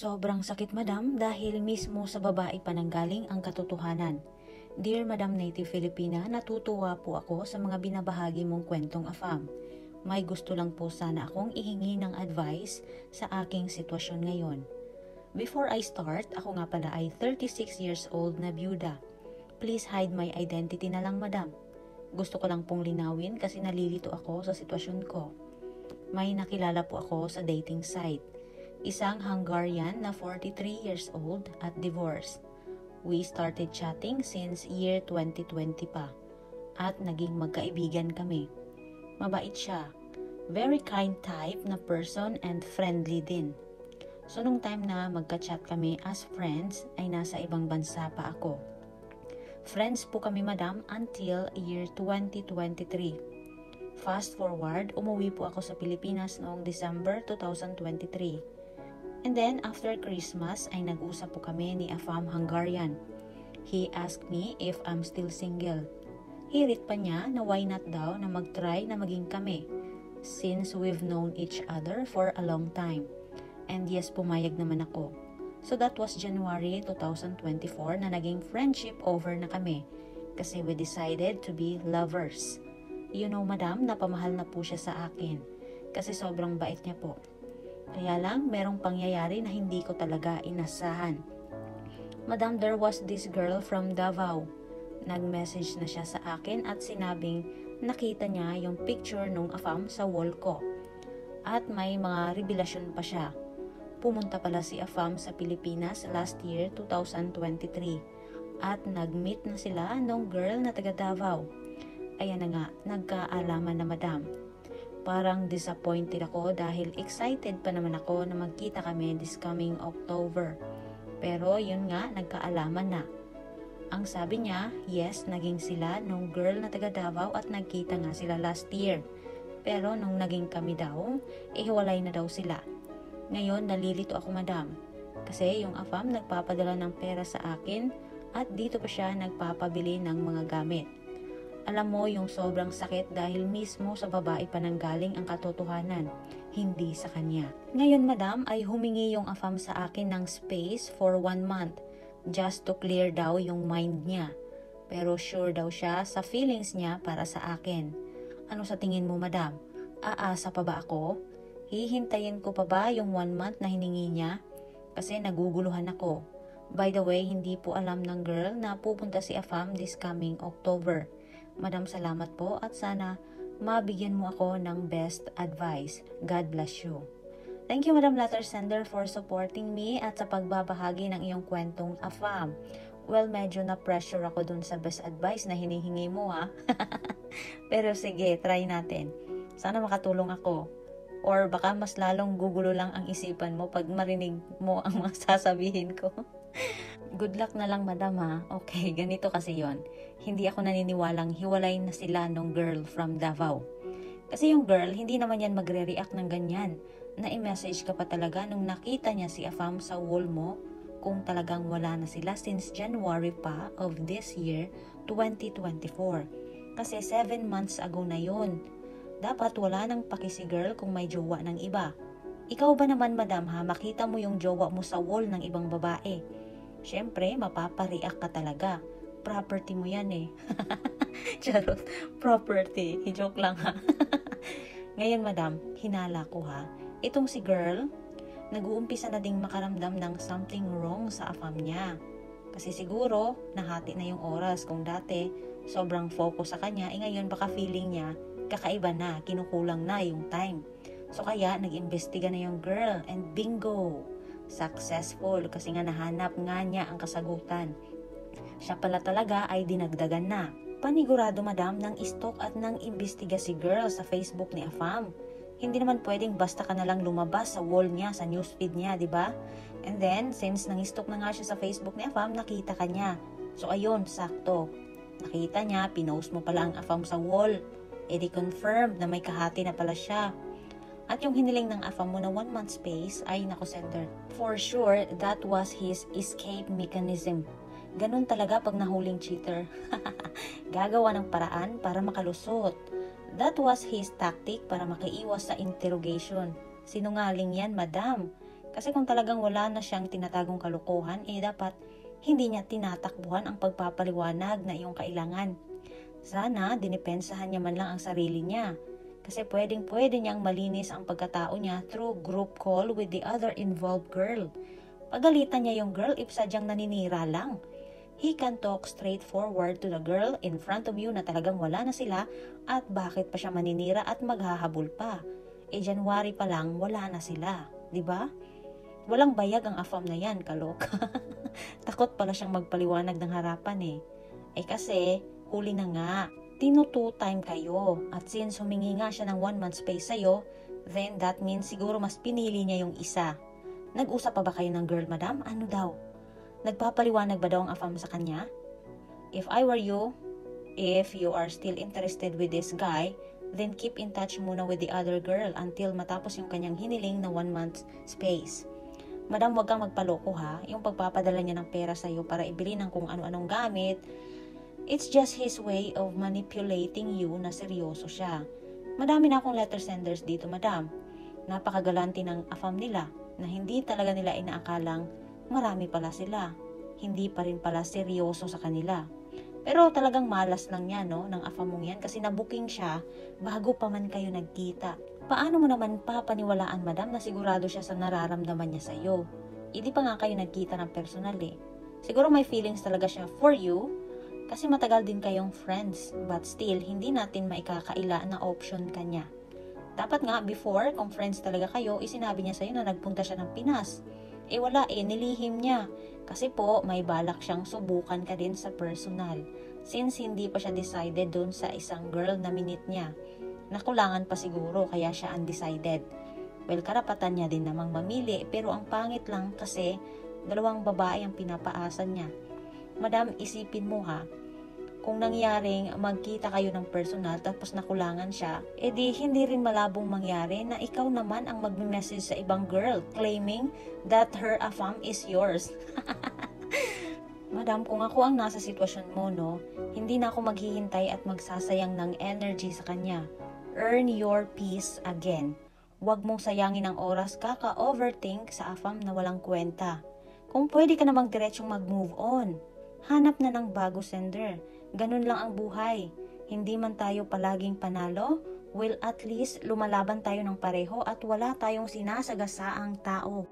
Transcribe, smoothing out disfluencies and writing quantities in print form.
Sobrang sakit madam dahil mismo sa babae pa nanggaling ang katotohanan. Dear Madam Native Filipina, natutuwa po ako sa mga binabahagi mong kwentong AFAM. May gusto lang po sana akong ihingi ng advice sa aking sitwasyon ngayon. Before I start, ako nga pala ay 36 years old na byuda. Please hide my identity na lang madam. Gusto ko lang pong linawin kasi nalilito ako sa sitwasyon ko. May nakilala po ako sa dating site. Isang Hungarian na 43 years old at divorced. We started chatting since year 2020 pa at naging magkaibigan kami. Mabait siya. Very kind type na person and friendly din. So nung time na magka-chat kami as friends ay nasa ibang bansa pa ako. Friends po kami madam until year 2023. Fast forward, umuwi po ako sa Pilipinas noong December 2023. And then, after Christmas, ay nag-usap po kami ni AFAM Hungarian. He asked me if I'm still single. Hirit pa niya na why not daw na mag-try na maging kami since we've known each other for a long time. And yes, pumayag naman ako. So that was January 2024 na naging friendship over na kami kasi we decided to be lovers. You know, madam, napamahal na po siya sa akin kasi sobrang bait niya po. Kaya lang, merong pangyayari na hindi ko talaga inasahan. Madam, there was this girl from Davao. Nag-message na siya sa akin at sinabing nakita niya yung picture nung AFAM sa wall ko. At may mga revelasyon pa siya. Pumunta pala si AFAM sa Pilipinas last year, 2023. At nag-meet na sila nung girl na taga Davao. Ayan na nga, nagkaalaman na madam. Parang disappointed ako dahil excited pa naman ako na magkita kami this coming October. Pero yun nga, nagkaalaman na. Ang sabi niya, yes, naging sila nung girl na taga Davao at nagkita nga sila last year. Pero nung naging kami daw, hiwalay na daw sila. Ngayon, nalilito ako madam. Kasi yung AFAM nagpapadala ng pera sa akin at dito pa siya nagpapabili ng mga gamit. Alam mo yung sobrang sakit dahil mismo sa babae pa nanggaling ang katotohanan, hindi sa kanya. Ngayon madam ay humingi yung AFAM sa akin ng space for 1 month just to clear daw yung mind niya. Pero sure daw siya sa feelings niya para sa akin. Ano sa tingin mo madam? Aasa pa ba ako? Hihintayin ko pa ba yung 1 month na hiningi niya? Kasi naguguluhan ako. By the way, hindi po alam ng girl na pupunta si AFAM this coming October. Madam, salamat po at sana mabigyan mo ako ng best advice. God bless you. Thank you, Madam Letter Sender, for supporting me at sa pagbabahagi ng iyong kwentong AFAM. Well, medyo na-pressure ako dun sa best advice na hinihingi mo ha. Pero sige, try natin. Sana makatulong ako. Or baka mas lalong gugulo lang ang isipan mo pag marinig mo ang mga sasabihin ko. Good luck na lang madam ha. Okay, ganito kasi yon. Hindi ako naniniwalang hiwalay na sila nung girl from Davao. Kasi yung girl, hindi naman yan magre-react ng ganyan. Na-message ka pa talaga nung nakita niya si AFAM sa wall mo kung talagang wala na sila since January pa of this year, 2024. Kasi 7 months ago na yon. Dapat wala nang paki si girl kung may jowa ng iba. Ikaw ba naman madam ha, makita mo yung jowa mo sa wall ng ibang babae. Siyempre, mapapareact ka talaga. Property mo yan eh. Charot, property. Joke lang ha. Ngayon madam, hinala ko ha. Itong si girl, nag-uumpisa na ding makaramdam ng something wrong sa AFAM niya. Kasi siguro, nahati na yung oras. Kung dati, sobrang focus sa kanya, ngayon baka feeling niya, kakaiba na, kinukulang na yung time. So kaya, nag-imbestiga na yung girl and bingo! Successful kasi nga nahanap nga niya ang kasagutan. Siya pala talaga ay dinagdagan na. Panigurado madam ng stalk at ng imbestiga si girl sa Facebook ni AFAM. Hindi naman pwedeng basta ka na lang lumabas sa wall niya, sa newsfeed niya, di ba? And then, since nang-stalk na nga siya sa Facebook ni AFAM, nakita ka niya. So ayun, sakto. Nakita niya, pinost mo pala ang AFAM sa wall. Di-confirm na may kahati na pala siya. At yung hiniling ng AFAM mo na 1 month space ay nako sender. For sure, that was his escape mechanism. Ganun talaga pag nahuling cheater. Gagawa ng paraan para makalusot. That was his tactic para makaiwas sa interrogation. Sinungaling yan, madam. Kasi kung talagang wala na siyang tinatagong kalokohan, dapat hindi niya tinatakbuhan ang pagpapaliwanag na iyong kailangan. Sana dinipensahan niya man lang ang sarili niya. Kasi pwedeng-pwede niyang malinis ang pagkatao niya through group call with the other involved girl. Pagalitan niya yung girl if sadyang naninira lang. He can talk straightforward to the girl in front of you na talagang wala na sila at bakit pa siya maninira at maghahabol pa. January pa lang wala na sila, di ba? Walang bayag ang afam na yan, kaloka. Takot pala siyang magpaliwanag ng harapan kasi huli na nga. Tino-2 time kayo at since humingi nga siya ng 1 month space sa'yo, then that means siguro mas pinili niya yung isa. Nag-usap pa ba kayo ng girl, madam? Ano daw? Nagpapaliwanag ba daw ang afam sa kanya? If I were you, if you are still interested with this guy, then keep in touch muna with the other girl until matapos yung kanyang hiniling na 1 month space. Madam, wag kang magpaloko ha. Yung pagpapadala niya ng pera sa'yo para ibili ng kung ano-anong gamit, it's just his way of manipulating you na seryoso siya. Madami na akong letter senders dito, madam. Napakagalanti ng afam nila na hindi talaga nila inaakalang marami pala sila. Hindi pa rin pala seryoso sa kanila. Pero talagang malas lang yan, ng afam mong yan kasi nabuking siya bago pa man kayo nagkita. Paano mo naman papaniwalaan, madam, na sigurado siya sa nararamdaman niya sa'yo? Hindi pa nga kayo nagkita ng personal Siguro may feelings talaga siya for you kasi matagal din kayong friends. But still, hindi natin maikakaila na option kanya. Dapat nga before, kung friends talaga kayo, sinabi niya sa'yo na nagpunta siya ng Pinas. Wala nilihim niya. Kasi po, may balak siyang subukan ka din sa personal. Since hindi pa siya decided doon sa isang girl na minit niya. Nakulangan pa siguro, kaya siya undecided. Well, karapatan niya din namang mamili, pero ang pangit lang kasi 2 babae ang pinapaasan niya. Madam, isipin mo ha, kung nangyaring magkita kayo ng personal tapos nakulangan siya, di hindi rin malabong mangyari na ikaw naman ang magme-message sa ibang girl claiming that her afam is yours. Madam, kung ako ang nasa sitwasyon mo, hindi na ako maghihintay at magsasayang ng energy sa kanya. Earn your peace again. Huwag mong sayangin ang oras kaka-overthink sa afam na walang kwenta. Kung pwede ka namang diretsong mag-move on, hanap na ng bago sender. Ganun lang ang buhay. Hindi man tayo palaging panalo, well at least lumalaban tayo ng pareho at wala tayong sinasagasaang tao.